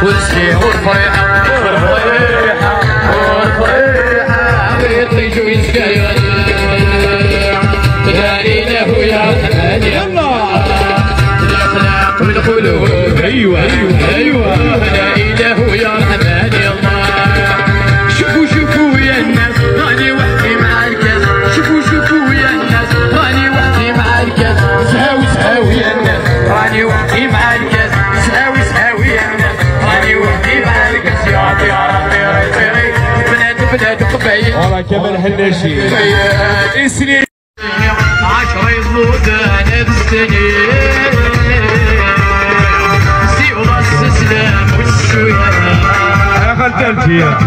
والسير والفريحة والفريحة والفريحة ويطيجوا يتكايا داري له يا رحمن يلا الأخلاق والقلوب أيوة أيوة داري له يا رحمن يلا شوفوا يا الناس راني وحدي مع الكاس شوفوا يا الناس راني وحدي مع الكاس سهاوي يا الناس راني وحدي مع الكاس سهاوي يا الناس راني وحدي مع الكاس يا ربي طيري بنات قبايل والله كمال هالناشي اسني 10 يزود انا بالسنين سي وراس السلام والشويه انا غلطان فيها